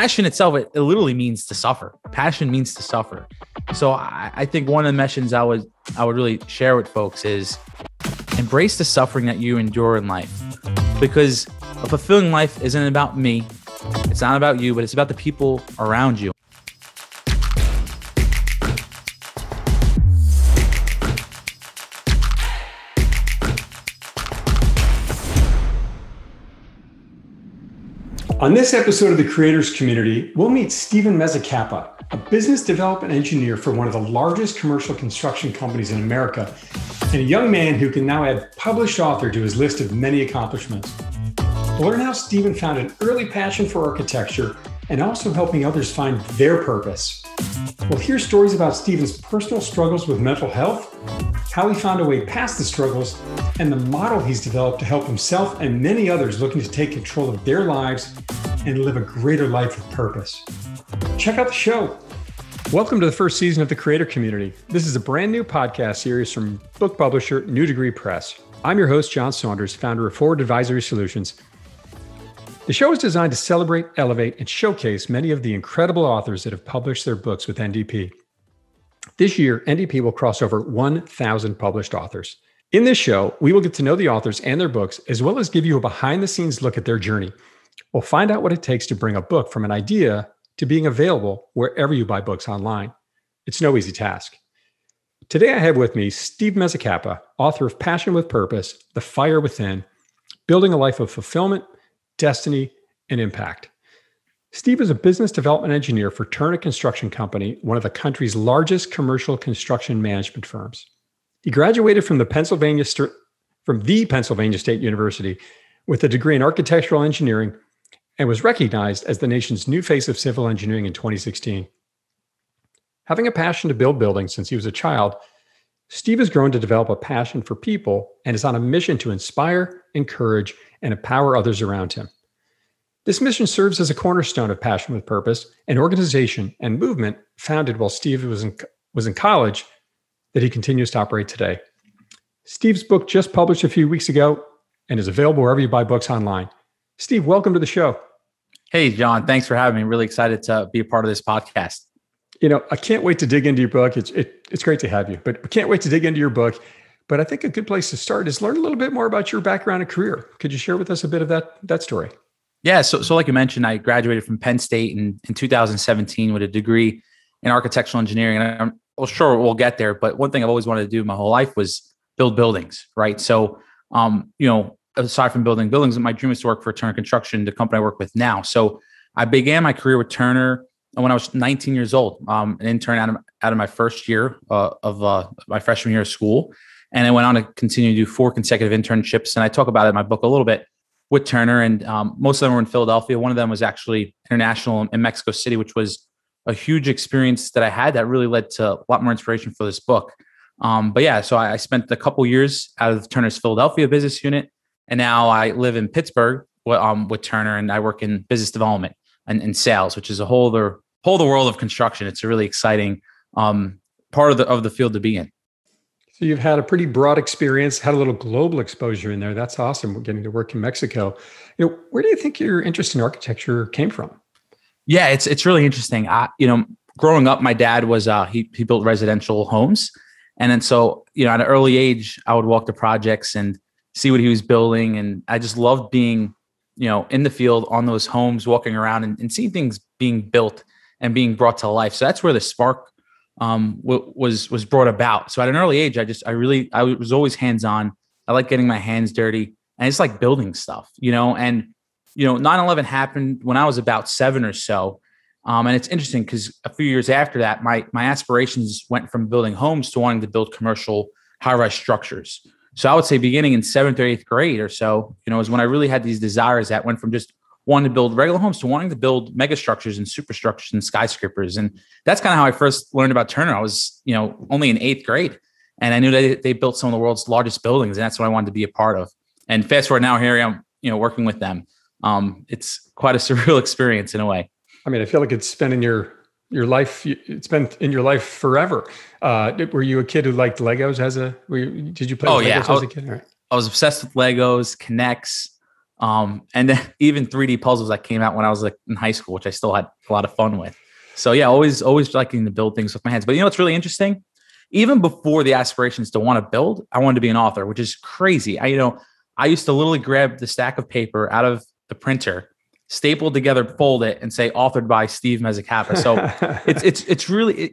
passion itself, it literally means to suffer. Passion means to suffer. So I think one of the messages I would really share with folks is embrace the suffering that you endure in life, because a fulfilling life isn't about me. It's not about you, but it's about the people around you. On this episode of the Creators Community, we'll meet Steven Mezzacapa, a business development engineer for one of the largest commercial construction companies in America, and a young man who can now add published author to his list of many accomplishments. We'll learn how Steven found an early passion for architecture and also helping others find their purpose. We'll hear stories about Steven's personal struggles with mental health, how he found a way past the struggles, and the model he's developed to help himself and many others looking to take control of their lives and live a greater life with purpose. Check out the show. Welcome to the first season of the Creator Community. This is a brand new podcast series from book publisher New Degree Press. I'm your host, John Saunders, founder of Forward Advisory Solutions. The show is designed to celebrate, elevate, and showcase many of the incredible authors that have published their books with NDP. This year, NDP will cross over 1,000 published authors. In this show, we will get to know the authors and their books, as well as give you a behind-the-scenes look at their journey. We'll find out what it takes to bring a book from an idea to being available wherever you buy books online. It's no easy task. Today, I have with me Steve Mezzacapa, author of Passion with Purpose, The Fire Within, Building a Life of Fulfillment, Destiny, and Impact. Steve is a business development engineer for Turner Construction Company, one of the country's largest commercial construction management firms. He graduated from the Pennsylvania State University with a degree in architectural engineering and was recognized as the nation's new face of civil engineering in 2016. Having a passion to build buildings since he was a child, Steve has grown to develop a passion for people and is on a mission to inspire, encourage, and empower others around him. This mission serves as a cornerstone of Passion with Purpose, an organization and movement founded while Steve was in college that he continues to operate today. Steve's book just published a few weeks ago and is available wherever you buy books online. Steve, welcome to the show. Hey, John, thanks for having me. Really excited to be a part of this podcast. You know, I can't wait to dig into your book. It's great to have you, but we can't wait to dig into your book. But I think a good place to start is learn a little bit more about your background and career. Could you share with us a bit of that story? Yeah. So like you mentioned, I graduated from Penn State in 2017 with a degree in architectural engineering. And I'm sure we'll get there. But one thing I've always wanted to do my whole life was build buildings, right? So, aside from building buildings, my dream is to work for Turner Construction, the company I work with now. So I began my career with Turner when I was 19 years old, an intern out of my first year of my freshman year of school. And I went on to continue to do 4 consecutive internships. And I talk about it in my book a little bit with Turner. And most of them were in Philadelphia. One of them was actually international in Mexico City, which was a huge experience that I had that really led to a lot more inspiration for this book. So I spent a couple years out of Turner's Philadelphia business unit. And now I live in Pittsburgh with Turner, and I work in business development and sales, which is a whole other world of construction. It's a really exciting part of the field to be in. So you've had a pretty broad experience, had a little global exposure in there. That's awesome. Getting to work in Mexico. Where do you think your interest in architecture came from? Yeah, it's really interesting. Growing up, my dad was he built residential homes, and then so at an early age, I would walk to projects and see what he was building, and I just loved being in the field on those homes, walking around and seeing things being built and being brought to life. So that's where the spark was brought about. So at an early age, I was always hands-on. I like getting my hands dirty, and I just like building stuff, and 9/11 happened when I was about 7 or so. And it's interesting because a few years after that, my aspirations went from building homes to wanting to build commercial high-rise structures. So I would say beginning in 7th or 8th grade or so, is when I really had these desires that went from just wanting to build regular homes to wanting to build mega structures and superstructures and skyscrapers. And that's kind of how I first learned about Turner. I was, only in 8th grade, and I knew that they built some of the world's largest buildings, and that's what I wanted to be a part of. And fast forward now, here I am, working with them. It's quite a surreal experience in a way. I mean, I feel like it's been in your life. It's been in your life forever. Were you a kid who liked Legos did you play with Legos as a kid? Right. I was obsessed with Legos, Connects. And then even 3D puzzles that came out when I was like in high school, which I still had a lot of fun with. So yeah, always liking to build things with my hands. But you know what's really interesting? Even before the aspirations to want to build, I wanted to be an author, which is crazy. I used to literally grab the stack of paper out of the printer, staple together, fold it, and say authored by Steve Mezzacappa. So it's really,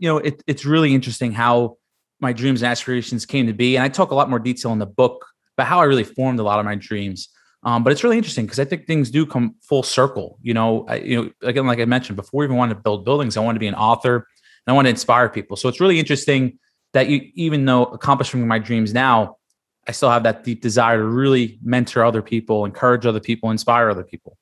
it's really interesting how my dreams and aspirations came to be. And I talk a lot more detail in the book about how I really formed a lot of my dreams. But it's really interesting because I think things do come full circle. Again, like I mentioned before, I even wanted to build buildings. I wanted to be an author and I want to inspire people. So it's really interesting that even though accomplishing my dreams now, I still have that deep desire to really mentor other people, encourage other people, inspire other people.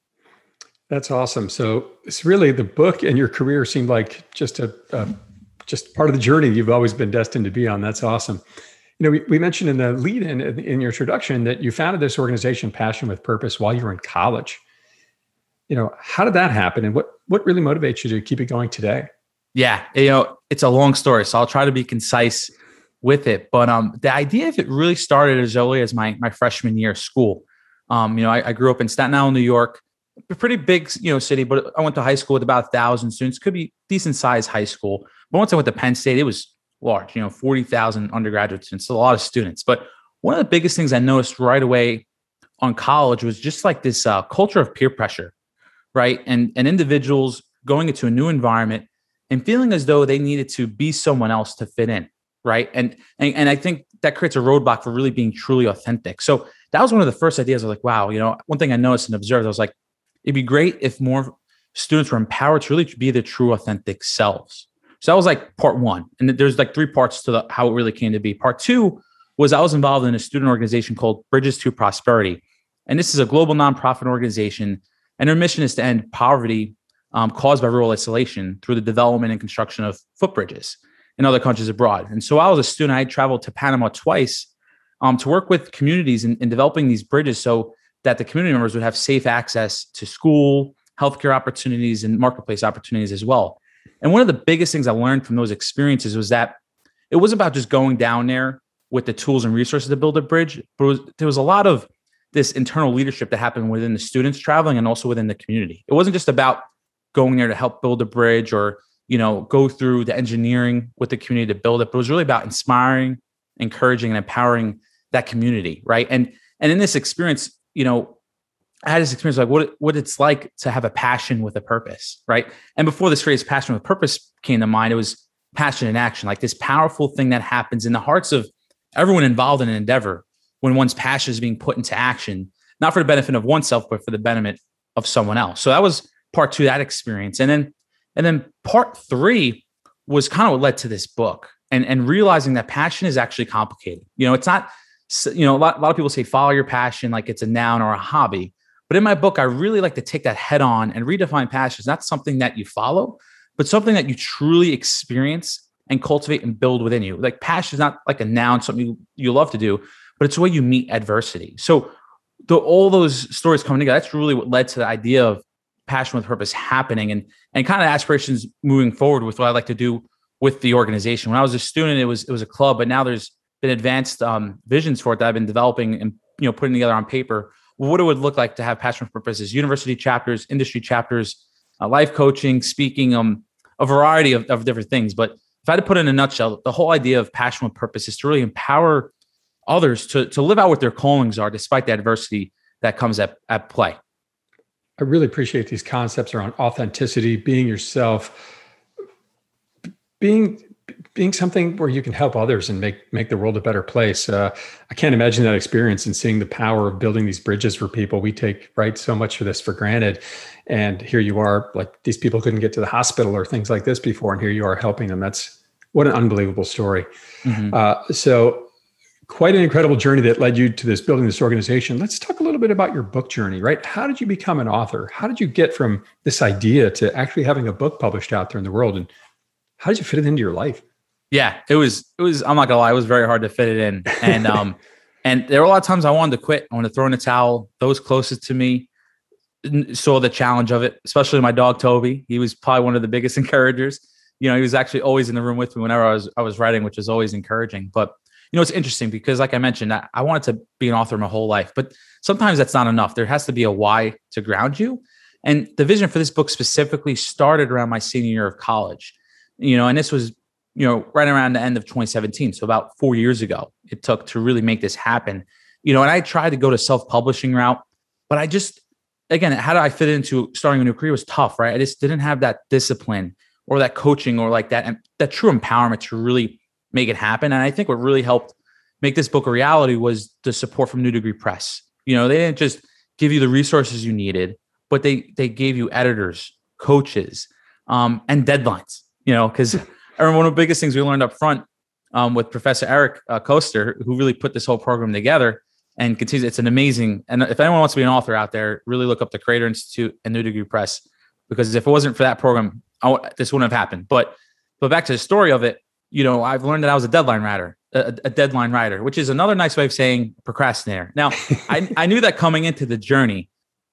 That's awesome. So it's really the book and your career seemed like just part of the journey you've always been destined to be on. That's awesome. We mentioned in the lead in your introduction that you founded this organization, Passion with Purpose, while you were in college. How did that happen, and what really motivates you to keep it going today? Yeah, it's a long story, so I'll try to be concise with it. But the idea of it really started as early as my freshman year of school. I grew up in Staten Island, New York, a pretty big city, but I went to high school with about 1,000 students. Could be decent sized high school. But once I went to Penn State, it was large, 40,000 undergraduate students, so a lot of students. But one of the biggest things I noticed right away on college was just like this culture of peer pressure, right? And individuals going into a new environment and feeling as though they needed to be someone else to fit in, right? And I think that creates a roadblock for really being truly authentic. So that was one of the first ideas. I was like, wow, one thing I noticed and observed, I was like, it'd be great if more students were empowered to really be their true authentic selves. So that was like part one. And there's like three parts to how it really came to be. Part two was I was involved in a student organization called Bridges to Prosperity. And this is a global nonprofit organization. And their mission is to end poverty caused by rural isolation through the development and construction of footbridges in other countries abroad. And so I was a student. I traveled to Panama twice to work with communities in developing these bridges so that the community members would have safe access to school, healthcare opportunities, and marketplace opportunities as well. And one of the biggest things I learned from those experiences was that it wasn't about just going down there with the tools and resources to build a bridge, but there was a lot of this internal leadership that happened within the students traveling and also within the community. It wasn't just about going there to help build a bridge or, go through the engineering with the community to build it, but it was really about inspiring, encouraging, and empowering that community, right? And in this experience, I had this experience like what it's like to have a passion with a purpose, right? And before this phrase passion with purpose came to mind, it was passion in action, like this powerful thing that happens in the hearts of everyone involved in an endeavor when one's passion is being put into action, not for the benefit of oneself, but for the benefit of someone else. So that was part two of that experience. And then part three was kind of what led to this book and realizing that passion is actually complicated. It's not, a lot of people say follow your passion like it's a noun or a hobby. But in my book, I really like to take that head on and redefine passion as not something that you follow, but something that you truly experience and cultivate and build within you. Like passion is not like a noun, something you love to do, but it's the way you meet adversity. So all those stories coming together, that's really what led to the idea of passion with purpose happening and kind of aspirations moving forward with what I like to do with the organization. When I was a student, it was a club, but now there's been advanced visions for it that I've been developing and putting together on paper. What it would look like to have passion with purpose is university chapters, industry chapters, life coaching, speaking, a variety of different things. But if I had to put it in a nutshell, the whole idea of passion with purpose is to really empower others to live out what their callings are, despite the adversity that comes at play. I really appreciate these concepts around authenticity, being yourself, being something where you can help others and make the world a better place. I can't imagine that experience and seeing the power of building these bridges for people. We take so much of this for granted. And here you are, like these people couldn't get to the hospital or things like this before. And here you are helping them. What an unbelievable story. Mm-hmm. So quite an incredible journey that led you to building this organization. Let's talk a little bit about your book journey, right? How did you become an author? How did you get from this idea to actually having a book published out there in the world? And how did you fit it into your life? Yeah, it was, I'm not gonna lie, it was very hard to fit it in. And, and there were a lot of times I wanted to quit. I wanted to throw in the towel. Those closest to me saw the challenge of it, especially my dog, Toby. He was probably one of the biggest encouragers. He was actually always in the room with me whenever I was writing, which is always encouraging. But It's interesting because like I mentioned, I wanted to be an author my whole life, but sometimes that's not enough. There has to be a why to ground you. And the vision for this book specifically started around my senior year of college, and this was, right around the end of 2017. So about 4 years ago, it took to really make this happen, and I tried to go to self-publishing route, but I just, again, how do I fit into starting a new career was tough, right? I just didn't have that discipline or that coaching or like that, and that true empowerment to really make it happen. And I think what really helped make this book a reality was the support from New Degree Press. They didn't just give you the resources you needed, but they gave you editors, coaches, and deadlines, because I remember one of the biggest things we learned up front with Professor Eric Koester, who really put this whole program together and continues. It's an amazing, and if anyone wants to be an author out there, really look up the Creator Institute and New Degree Press, because if it wasn't for that program, this wouldn't have happened. But back to the story of it, I've learned that I was a deadline writer, a deadline writer, which is another nice way of saying procrastinator. Now, I knew that coming into the journey,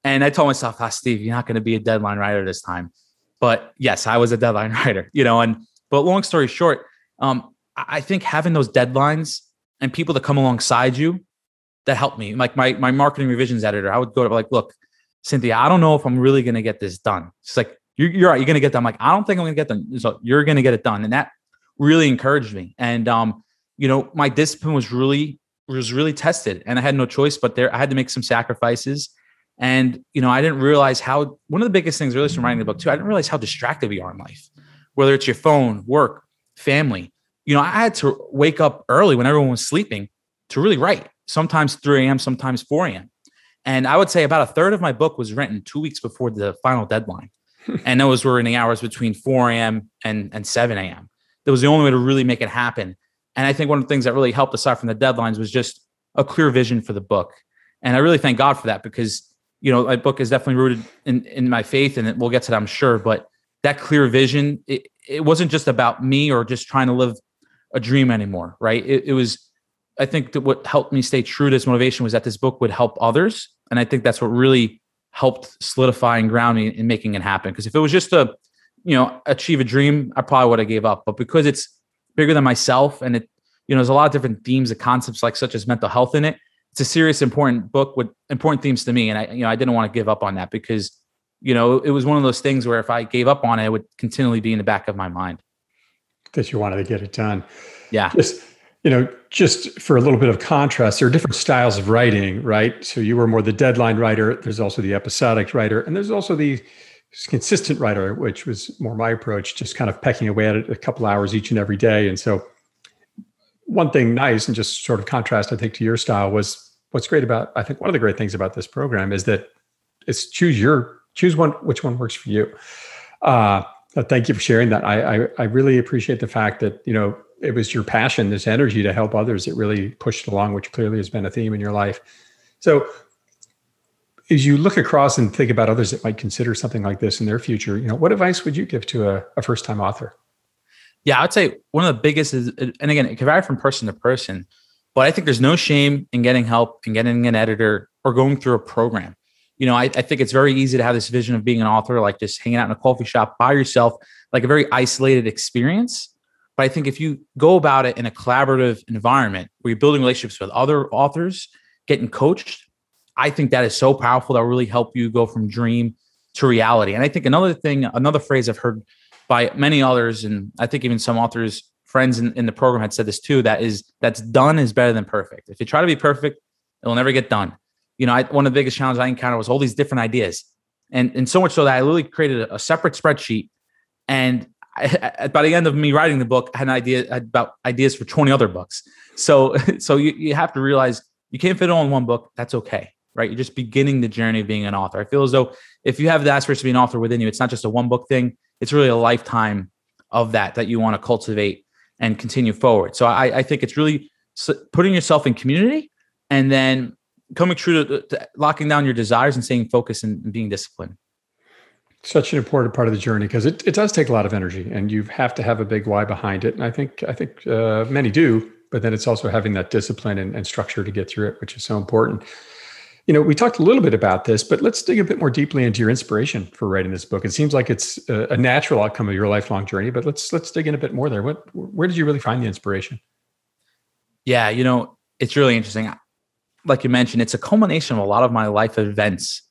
and I told myself, Steve, you're not going to be a deadline writer this time. But yes, I was a deadline writer, but long story short, I think having those deadlines and people that come alongside you, that helped me. Like my marketing revisions editor, I would go to look, Cynthia, I don't know if I'm really going to get this done. She's like, you're right. You're going to get done. I'm like, I don't think I'm going to get done. So you're going to get it done. And that really encouraged me. And, my discipline was really tested, and I had no choice, but I had to make some sacrifices. And, I didn't realize how, one of the biggest things really from writing the book too, I didn't realize how distracted we are in life, whether it's your phone, work, family. I had to wake up early when everyone was sleeping to really write, sometimes 3 a.m., sometimes 4 a.m. And I would say about a third of my book was written 2 weeks before the final deadline. And those were in the hours between 4 a.m. and 7 a.m. That was the only way to really make it happen. And I think one of the things that really helped aside from the deadlines was just a clear vision for the book. And I really thank God for that, because, my book is definitely rooted in my faith, and we'll get to that, I'm sure. But that clear vision, it wasn't just about me or just trying to live a dream anymore, right? It was, I think that what helped me stay true to this motivation was that this book would help others. And I think that's what really helped solidify and ground me in making it happen. Because if it was just to, achieve a dream, I probably would have gave up. But because it's bigger than myself, and it, there's a lot of different themes and concepts such as mental health in it. It's a serious, important book with important themes to me. And I didn't want to give up on that, because, it was one of those things where if I gave up on it, it would continually be in the back of my mind. That you wanted to get it done. Yeah. Just for a little bit of contrast, there are different styles of writing, right? So you were more the deadline writer. There's also the episodic writer, and there's also the consistent writer, which was more my approach, just kind of pecking away at it a couple hours each and every day. And so one thing nice, and just sort of contrast, I think, to your style, was what's great about, I think one of the great things about this program is that it's choose one, which one works for you. Thank you for sharing that. I really appreciate the fact that, it was your passion, this energy to help others that really pushed along, which clearly has been a theme in your life. So as you look across and think about others that might consider something like this in their future, what advice would you give to a first-time author? Yeah, I'd say one of the biggest is, and again, it can vary from person to person, but I think there's no shame in getting help and getting an editor or going through a program. I think it's very easy to have this vision of being an author, like just hanging out in a coffee shop by yourself, like a very isolated experience. But I think if you go about it in a collaborative environment where you're building relationships with other authors, getting coached, I think that is so powerful. That will really help you go from dream to reality. And I think another phrase I've heard by many others, and I think even some authors, friends in the program had said this too, that's done is better than perfect. If you try to be perfect, it'll never get done. One of the biggest challenges I encountered was all these different ideas. And so much so that I literally created a separate spreadsheet. And by the end of me writing the book, I had an idea about ideas for 20 other books. So you have to realize you can't fit it all in one book. That's okay, right? You're just beginning the journey of being an author. I feel as though if you have the aspiration to be an author within you, it's not just a one book thing. It's really a lifetime of that you want to cultivate and continue forward. So I think it's really putting yourself in community and then coming true to locking down your desires and staying focused and being disciplined. Such an important part of the journey, because it does take a lot of energy, and you have to have a big why behind it. And I think many do, but then it's also having that discipline and structure to get through it, which is so important. We talked a little bit about this, but let's dig a bit more deeply into your inspiration for writing this book. It seems like it's a natural outcome of your lifelong journey, but let's dig in a bit more there. Where did you really find the inspiration? Yeah, it's really interesting. Like you mentioned, it's a culmination of a lot of my life events,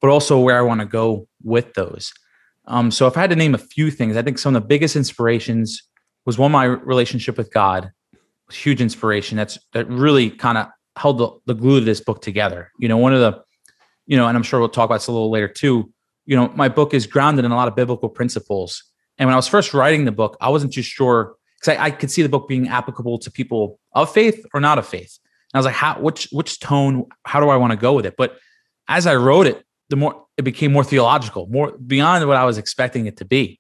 but also where I want to go with those. So if I had to name a few things, I think some of the biggest inspirations was one, my relationship with God was huge inspiration. That really kind of held the glue to this book together. One of the, and I'm sure we'll talk about this a little later too. My book is grounded in a lot of biblical principles. And when I was first writing the book, I wasn't too sure because I could see the book being applicable to people of faith or not of faith. And I was like, which tone, how do I want to go with it? But as I wrote it, the more it became more theological, more beyond what I was expecting it to be.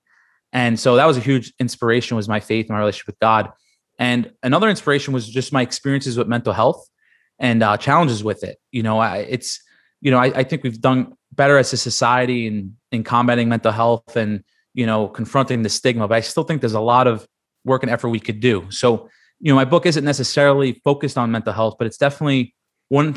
And so that was a huge inspiration, was my faith, my relationship with God. And another inspiration was just my experiences with mental health and challenges with it. I think we've done better as a society in combating mental health and, confronting the stigma, but I still think there's a lot of work and effort we could do. So, my book isn't necessarily focused on mental health, but it's definitely one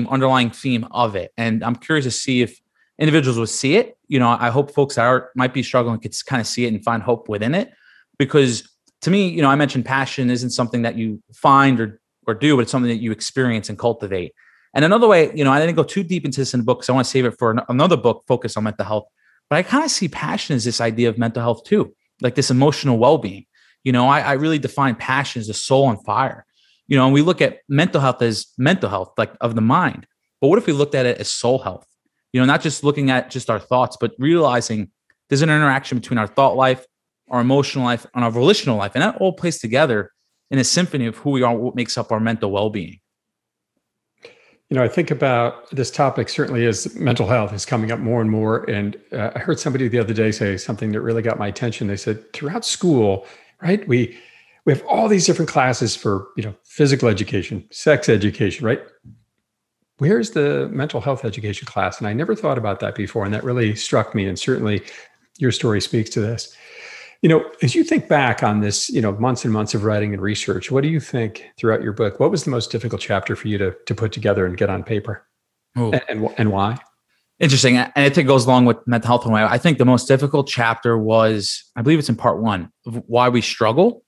underlying theme of it. And I'm curious to see if individuals will see it. I hope folks that might be struggling could kind of see it and find hope within it. Because to me, I mentioned passion isn't something that you find or do, but it's something that you experience and cultivate. And another way, I didn't go too deep into this in the book, so I want to save it for another book focused on mental health. But I kind of see passion as this idea of mental health too, like this emotional well-being. I really define passion as the soul on fire. And we look at mental health as mental health, like of the mind. But what if we looked at it as soul health? Not just looking at just our thoughts, but realizing there's an interaction between our thought life, our emotional life, and our volitional life. And that all plays together in a symphony of who we are, what makes up our mental well-being. I think about this topic certainly as mental health is coming up more and more. And I heard somebody the other day say something that really got my attention. They said, throughout school, right, we have all these different classes for, physical education, sex education, right? Where's the mental health education class? And I never thought about that before. And that really struck me. And certainly your story speaks to this. As you think back on this, months and months of writing and research, what do you think throughout your book? What was the most difficult chapter for you to put together and get on paper? And why? Interesting. And I think it goes along with mental health. I think the most difficult chapter was, I believe it's in part 1, of why we struggle,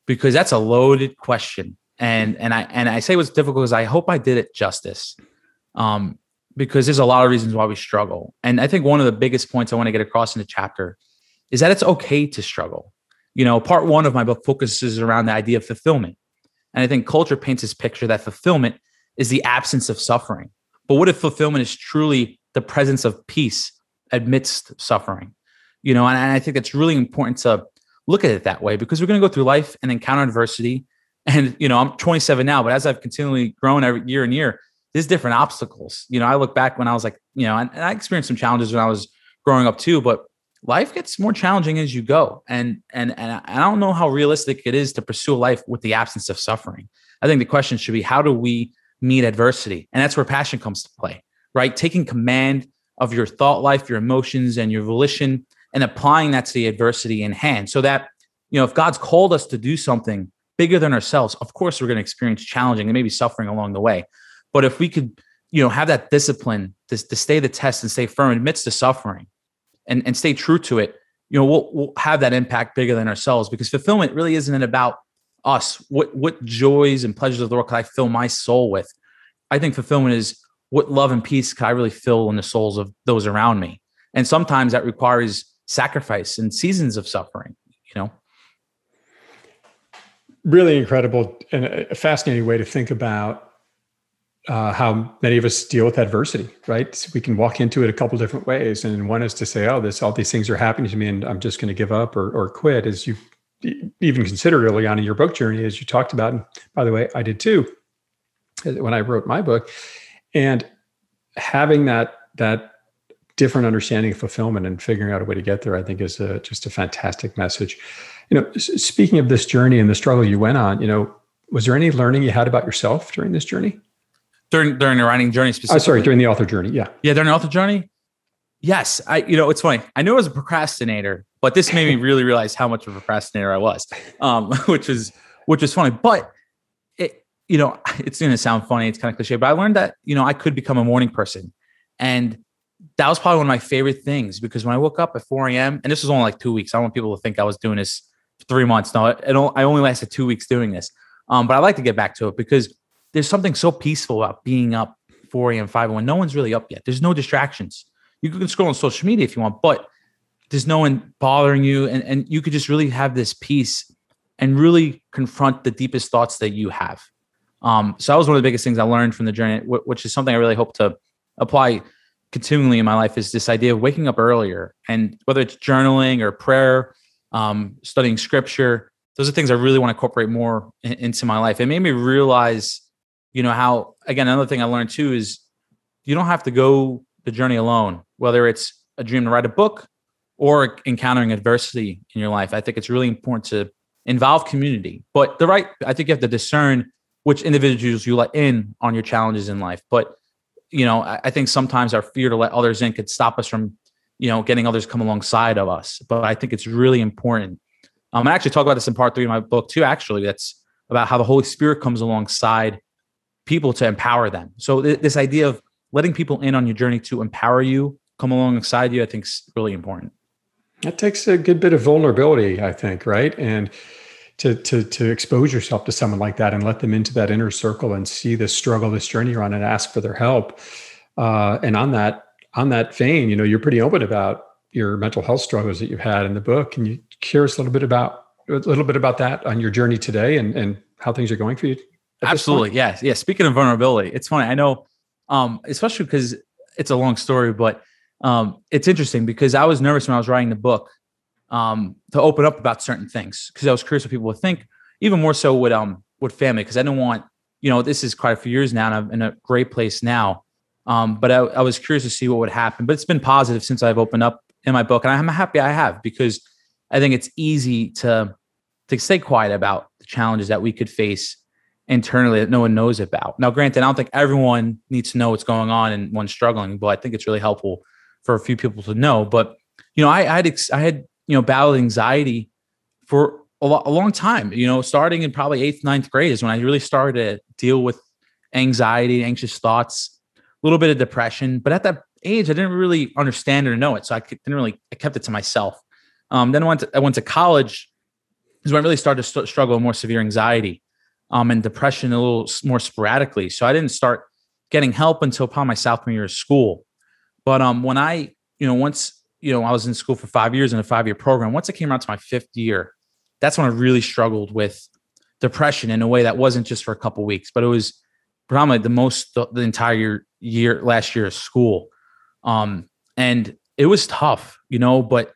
because that's a loaded question. And I say it was difficult because I hope I did it justice, because there's a lot of reasons why we struggle. And I think one of the biggest points I want to get across in the chapter is that it's okay to struggle. Part 1 of my book focuses around the idea of fulfillment. And I think culture paints this picture that fulfillment is the absence of suffering. But what if fulfillment is truly the presence of peace amidst suffering? And I think it's really important to look at it that way, because we're going to go through life and encounter adversity. And, I'm 27 now, but as I've continually grown every year and year, there's different obstacles. I look back when I was like, and I experienced some challenges when I was growing up too, but life gets more challenging as you go. And I don't know how realistic it is to pursue a life with the absence of suffering. I think the question should be, how do we meet adversity? And that's where passion comes to play, right? Taking command of your thought life, your emotions, and your volition, and applying that to the adversity in hand. So that, if God's called us to do something bigger than ourselves, of course, we're going to experience challenging and maybe suffering along the way. But if we could, have that discipline to stay the test and stay firm amidst the suffering, and stay true to it, we'll have that impact bigger than ourselves, because fulfillment really isn't about us. What joys and pleasures of the Lord can I fill my soul with? I think fulfillment is what love and peace can I really fill in the souls of those around me? And sometimes that requires sacrifice and seasons of suffering, Really incredible and a fascinating way to think about how many of us deal with adversity, right? So we can walk into it a couple different ways. And one is to say, all these things are happening to me and I'm just going to give up or quit, as you even considered early on in your book journey, as you talked about. And by the way, I did too, when I wrote my book. And having that different understanding of fulfillment and figuring out a way to get there, I think is just a fantastic message. Speaking of this journey and the struggle you went on, was there any learning you had about yourself during this journey? During the writing journey specifically? During the author journey. Yeah. Yeah. During the author journey. Yes. It's funny. I knew I was a procrastinator, but this made me really realize how much of a procrastinator I was, which is funny, but it's going to sound funny. It's kind of cliche, but I learned that, I could become a morning person. And that was probably one of my favorite things, because when I woke up at 4 a.m., and this was only like 2 weeks. I don't want people to think I was doing this for 3 months. No, I only lasted 2 weeks doing this. But I like to get back to it because there's something so peaceful about being up 4 a.m., 5 a.m. when no one's really up yet. There's no distractions. You can scroll on social media if you want, but there's no one bothering you. And you could just really have this peace and really confront the deepest thoughts that you have. So that was one of the biggest things I learned from the journey, which is something I really hope to apply continually in my life, is this idea of waking up earlier. And whether it's journaling or prayer, studying scripture, those are things I really want to incorporate more into my life. It made me realize, how, again, another thing I learned too is you don't have to go the journey alone, whether it's a dream to write a book or encountering adversity in your life. I think it's really important to involve community, but I think you have to discern which individuals you let in on your challenges in life. But, I think sometimes our fear to let others in could stop us from, getting others come alongside of us. But I think it's really important. I actually talk about this in part 3 of my book too, actually. That's about how the Holy Spirit comes alongside people to empower them. So this idea of letting people in on your journey to empower you, come alongside you, I think is really important. That takes a good bit of vulnerability, I think, right? And to expose yourself to someone like that and let them into that inner circle and see this struggle, this journey you're on, and ask for their help. And on that vein, you're pretty open about your mental health struggles that you've had in the book. Can you share us a little bit about that on your journey today and how things are going for you? Absolutely. Yes. Yeah. Speaking of vulnerability, it's funny. I know, especially because it's a long story, but it's interesting because I was nervous when I was writing the book to open up about certain things because I was curious what people would think, even more so with family, because I didn't want, this is quite a few years now and I'm in a great place now. But I was curious to see what would happen. But it's been positive since I've opened up in my book, and I'm happy I have, because I think it's easy to stay quiet about the challenges that we could face internally that no one knows about. Now, granted, I don't think everyone needs to know what's going on and one's struggling, but I think it's really helpful for a few people to know. But I had battled anxiety for a long time. Starting in probably 8th, 9th grade is when I really started to deal with anxiety, anxious thoughts, a little bit of depression. But at that age, I didn't really understand it or know it, so I kept it to myself. Then I went to college, is when I really started to struggle with more severe anxiety and depression a little more sporadically. So I didn't start getting help until probably my sophomore year of school. But when I was in school for 5 years in a 5-year program, once I came around to my 5th year, that's when I really struggled with depression in a way that wasn't just for a couple of weeks, but it was probably the entire year, last year of school. And it was tough, but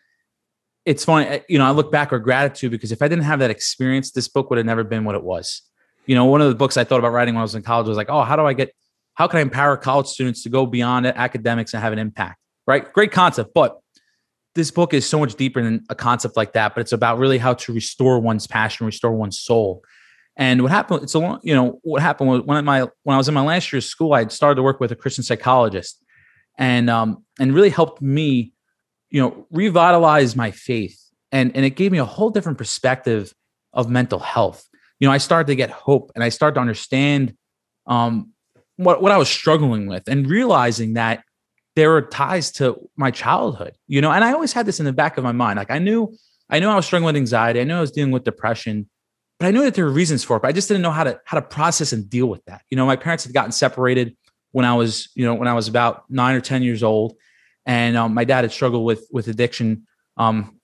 it's funny, I look back with gratitude, because if I didn't have that experience, this book would have never been what it was. One of the books I thought about writing when I was in college was like, oh, how can I empower college students to go beyond academics and have an impact, right? Great concept. But this book is so much deeper than a concept like that, but it's about really how to restore one's passion, restore one's soul. And what happened, what happened was when I was in my last year of school, I had started to work with a Christian psychologist and really helped me, revitalize my faith. And it gave me a whole different perspective of mental health. I started to get hope, and I started to understand what I was struggling with, and realizing that there were ties to my childhood, and I always had this in the back of my mind. Like I knew I was struggling with anxiety. I knew I was dealing with depression, but I knew that there were reasons for it, but I just didn't know how to process and deal with that. My parents had gotten separated when I was about 9 or 10 years old. And my dad had struggled with addiction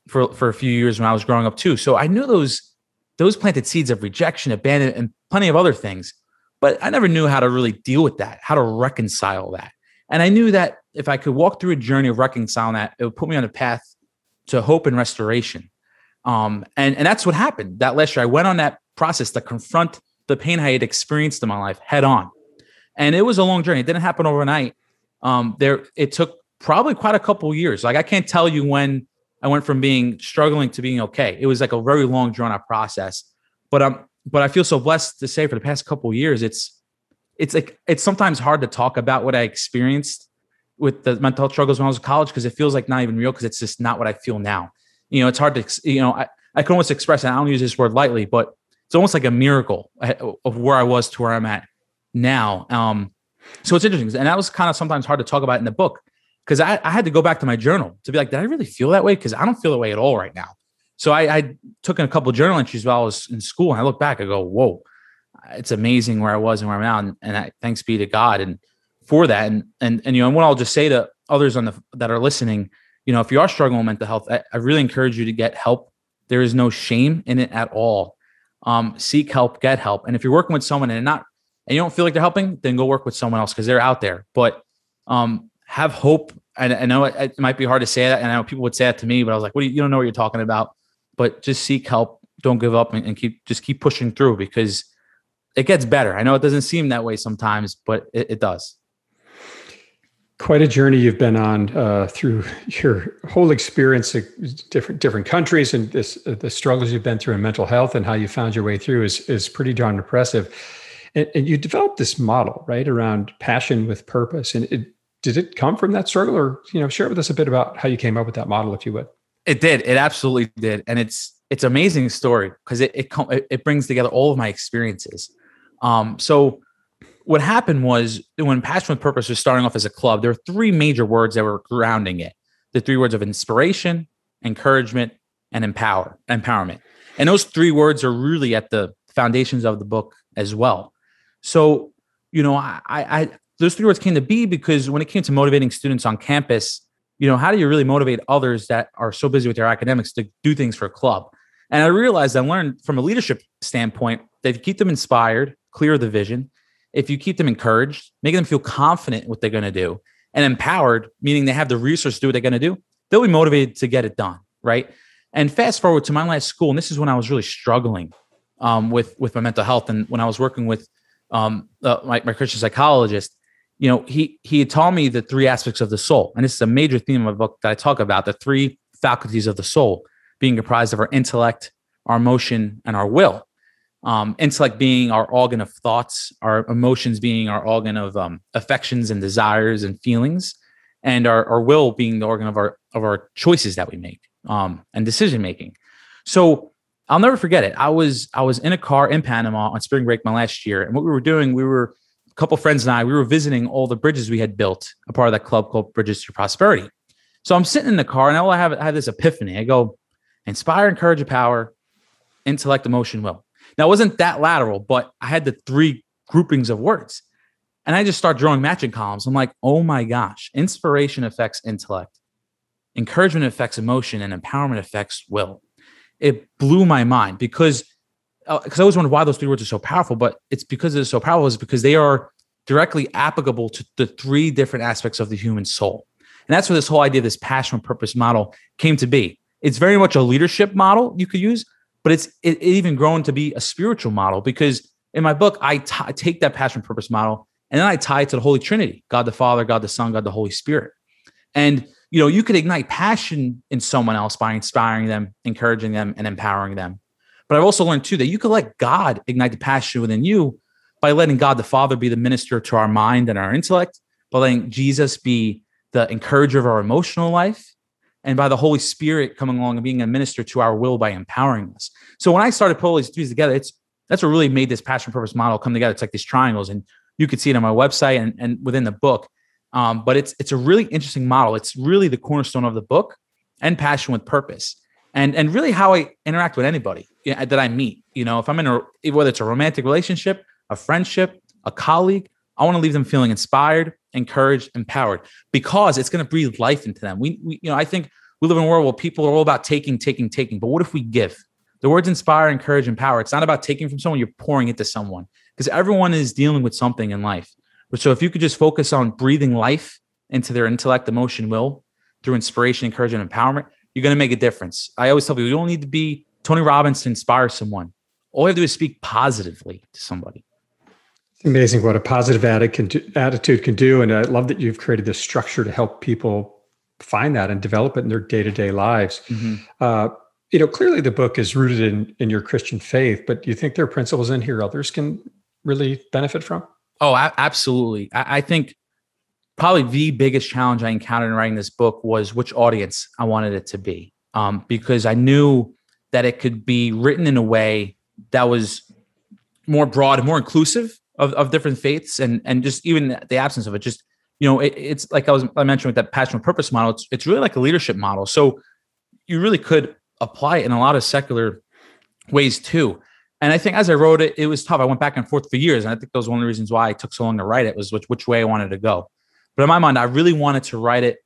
for a few years when I was growing up too. So I knew those planted seeds of rejection, abandonment, and plenty of other things, but I never knew how to really deal with that, how to reconcile that. And I knew that if I could walk through a journey of reconciling that, it would put me on a path to hope and restoration. And that's what happened that last year. I went on that process to confront the pain I had experienced in my life head on. And it was a long journey. It didn't happen overnight. It took probably quite a couple of years. Like I can't tell you when I went from being struggling to being okay. It was like a very long, drawn out process. But I feel so blessed to say for the past couple of years, it's sometimes hard to talk about what I experienced with the mental health struggles when I was in college, because it feels like not even real, because it's just not what I feel now. It's hard to, I can almost express it. I don't use this word lightly, but it's almost like a miracle of where I was to where I'm at now. So it's interesting. And that was kind of sometimes hard to talk about in the book, because I had to go back to my journal to be like, did I really feel that way? Because I don't feel that way at all right now. So I took in a couple of journal entries while I was in school, and I look back, I go, whoa, it's amazing where I was and where I'm now. And thanks be to God and for that. And what I'll just say to others that are listening, if you are struggling with mental health, I really encourage you to get help. There is no shame in it at all. Seek help, get help. And if you're working with someone and you don't feel like they're helping, then go work with someone else because they're out there. But have hope. I know it might be hard to say that. And I know people would say that to me, but I was like, you don't know what you're talking about, but just seek help. Don't give up and keep pushing through because it gets better. I know it doesn't seem that way sometimes, but it does. Quite a journey you've been on through your whole experience of different countries and the struggles you've been through in mental health and how you found your way through is pretty darn impressive. And you developed this model, right, around passion with purpose. And did it come from that struggle, or share with us a bit about how you came up with that model, if you would? It did. It absolutely did, and it's an amazing story because it brings together all of my experiences. So what happened was when Passion with Purpose was starting off as a club, there were three major words that were grounding it. The three words of inspiration, encouragement, and empowerment. And those three words are really at the foundations of the book as well. So, I those three words came to be because when it came to motivating students on campus, how do you really motivate others that are so busy with their academics to do things for a club? And I realized I learned from a leadership standpoint that if you keep them inspired, clear of the vision, if you keep them encouraged, making them feel confident in what they're going to do, and empowered, meaning they have the resources to do what they're going to do, they'll be motivated to get it done, right? And fast forward to my last school, and this is when I was really struggling with my mental health. And when I was working with my Christian psychologist, he had taught me the three aspects of the soul. And this is a major theme of my book that I talk about, the three faculties of the soul being comprised of our intellect, our emotion, and our will. Intellect being our organ of thoughts, our emotions being our organ of affections and desires and feelings, and our will being the organ of our choices that we make and decision making. So I'll never forget it. I was in a car in Panama on spring break my last year, and what we were doing, a couple friends and I, we were visiting all the bridges we had built, a part of that club called Bridges to Prosperity. So I'm sitting in the car, and I have this epiphany. I go, inspire, encourage, empower, intellect, emotion, will. Now, it wasn't that lateral, but I had the three groupings of words. And I just start drawing matching columns. I'm like, oh my gosh, inspiration affects intellect, encouragement affects emotion, and empowerment affects will. It blew my mind because I always wondered why those three words are so powerful, but it's because they're so powerful is because they are directly applicable to the three different aspects of the human soul. And that's where this whole idea of this passion and purpose model came to be. It's very much a leadership model you could use, but it even grown to be a spiritual model because in my book, I take that passion and purpose model and then I tie it to the Holy Trinity, God the Father, God the Son, God the Holy Spirit. And, you could ignite passion in someone else by inspiring them, encouraging them, and empowering them. But I've also learned too that you could let God ignite the passion within you by letting God the Father be the minister to our mind and our intellect, by letting Jesus be the encourager of our emotional life, and by the Holy Spirit coming along and being a minister to our will by empowering us. So when I started putting all these three together, that's what really made this passion purpose model come together. It's like these triangles, and you could see it on my website and within the book. But it's a really interesting model. It's really the cornerstone of the book and passion with purpose. And really how I interact with anybody that I meet. If I'm whether it's a romantic relationship, a friendship, a colleague, I want to leave them feeling inspired, encouraged, empowered, because it's going to breathe life into them. I think we live in a world where people are all about taking. But what if we give? The words inspire, encourage, empower. It's not about taking from someone, you're pouring into someone, because everyone is dealing with something in life. But so if you could just focus on breathing life into their intellect, emotion, will through inspiration, encouragement, empowerment, you're going to make a difference. I always tell people, you don't need to be Tony Robbins to inspire someone. All you have to do is speak positively to somebody. It's amazing what a positive attitude can do. And I love that you've created this structure to help people find that and develop it in their day-to-day lives. Mm-hmm. Clearly the book is rooted in your Christian faith, but do you think there are principles in here others can really benefit from? Oh, absolutely. I think probably the biggest challenge I encountered in writing this book was which audience I wanted it to be, because I knew that it could be written in a way that was more broad and more inclusive of different faiths and just even the absence of it. Just, it's like I mentioned with that passion and purpose model, it's really like a leadership model. So you really could apply it in a lot of secular ways too. And I think as I wrote it, it was tough. I went back and forth for years. And I think that was one of the reasons why it took so long to write it, was which way I wanted to go. But in my mind, I really wanted to write it.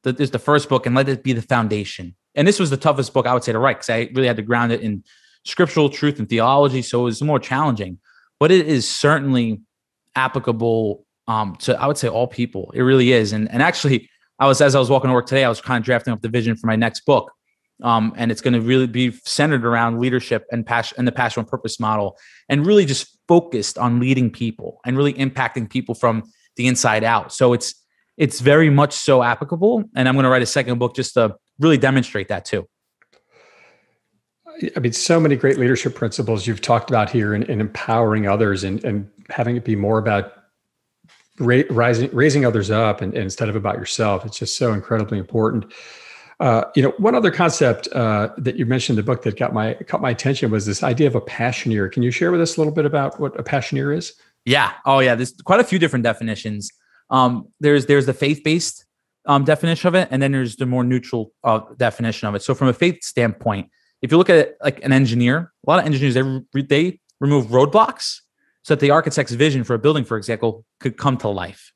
This is the first book and let it be the foundation. And this was the toughest book I would say to write, because I really had to ground it in scriptural truth and theology. So it was more challenging, but it is certainly applicable to, I would say, all people. It really is. And actually, as I was walking to work today, I was kind of drafting up the vision for my next book. And it's going to really be centered around leadership and passion and the passion and purpose model, and really just focused on leading people and really impacting people from the inside out. So it's very much so applicable. And I'm going to write a second book just to really demonstrate that too. I mean, so many great leadership principles you've talked about here, and empowering others, and having it be more about raising others up and instead of about yourself. It's just so incredibly important. One other concept that you mentioned in the book that caught my attention was this idea of a passioneer. Can you share with us a little bit about what a passioneer is? Yeah. Oh, yeah. There's quite a few different definitions. There's the faith-based definition of it, and then there's the more neutral definition of it. So from a faith standpoint, if you look at it like an engineer, a lot of engineers, they remove roadblocks so that the architect's vision for a building, for example, could come to life.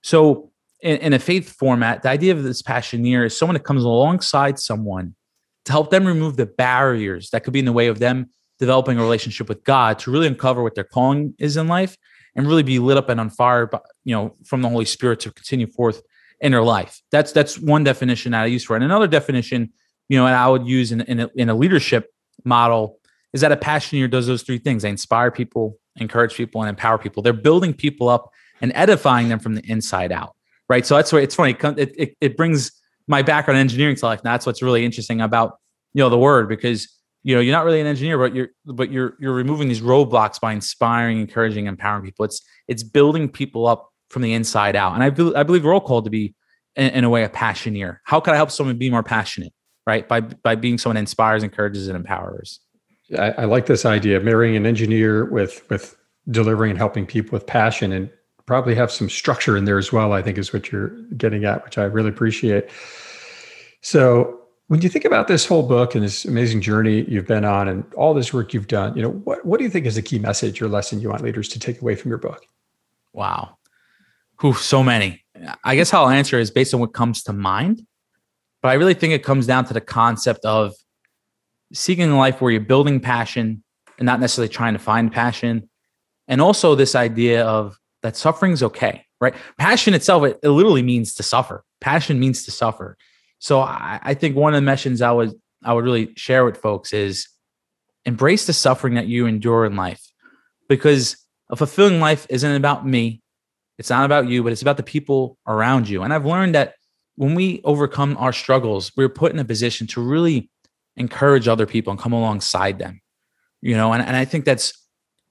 So in a faith format, the idea of this passioneer is someone that comes alongside someone to help them remove the barriers that could be in the way of them developing a relationship with God, to really uncover what their calling is in life and really be lit up and on fire, from the Holy Spirit to continue forth in their life. That's one definition that I use for it. And another definition, and I would use in a leadership model, is that a passioneer does those three things. They inspire people, encourage people, and empower people. They're building people up and edifying them from the inside out. Right. So that's why it's funny. It brings my background in engineering to life. And that's what's really interesting about, the word, because, you're not really an engineer, but you're removing these roadblocks by inspiring, encouraging, empowering people. It's building people up from the inside out. And I believe we're all called to be, in a way, a passioneer. How can I help someone be more passionate? Right. By being someone that inspires, encourages, and empowers. I like this idea of marrying an engineer with delivering and helping people with passion, and probably have some structure in there as well, I think is what you're getting at, which I really appreciate. So when you think about this whole book and this amazing journey you've been on and all this work you've done, what do you think is the key message or lesson you want leaders to take away from your book? Wow. So many. I guess how I'll answer is based on what comes to mind. But I really think it comes down to the concept of seeking a life where you're building passion and not necessarily trying to find passion. And also this idea of that suffering's okay, right? Passion itself, it literally means to suffer. Passion means to suffer. So I think one of the messages I would really share with folks is embrace the suffering that you endure in life, because a fulfilling life isn't about me. It's not about you, but it's about the people around you. And I've learned that when we overcome our struggles, we're put in a position to really encourage other people and come alongside them, and I think that's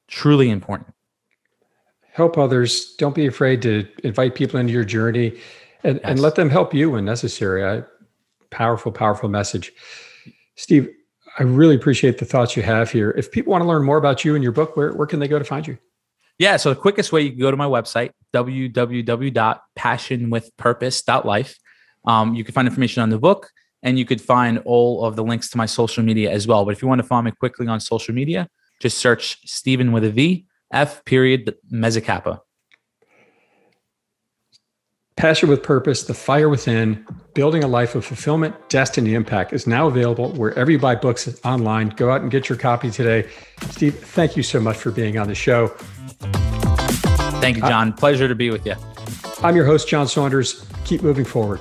truly important. Help others. Don't be afraid to invite people into your journey and let them help you when necessary. Powerful, powerful message. Steve, I really appreciate the thoughts you have here. If people want to learn more about you and your book, where can they go to find you? Yeah. So the quickest way, you can go to my website, www.passionwithpurpose.life. You can find information on the book, and you could find all of the links to my social media as well. But if you want to find me quickly on social media, just search Stephen with a V, F period, Mezzacappa. Passion with Purpose, The Fire Within, Building a Life of Fulfillment, Destiny, Impact is now available wherever you buy books online. Go out and get your copy today. Steve, thank you so much for being on the show. Thank you, John. Pleasure to be with you. I'm your host, John Saunders. Keep moving forward.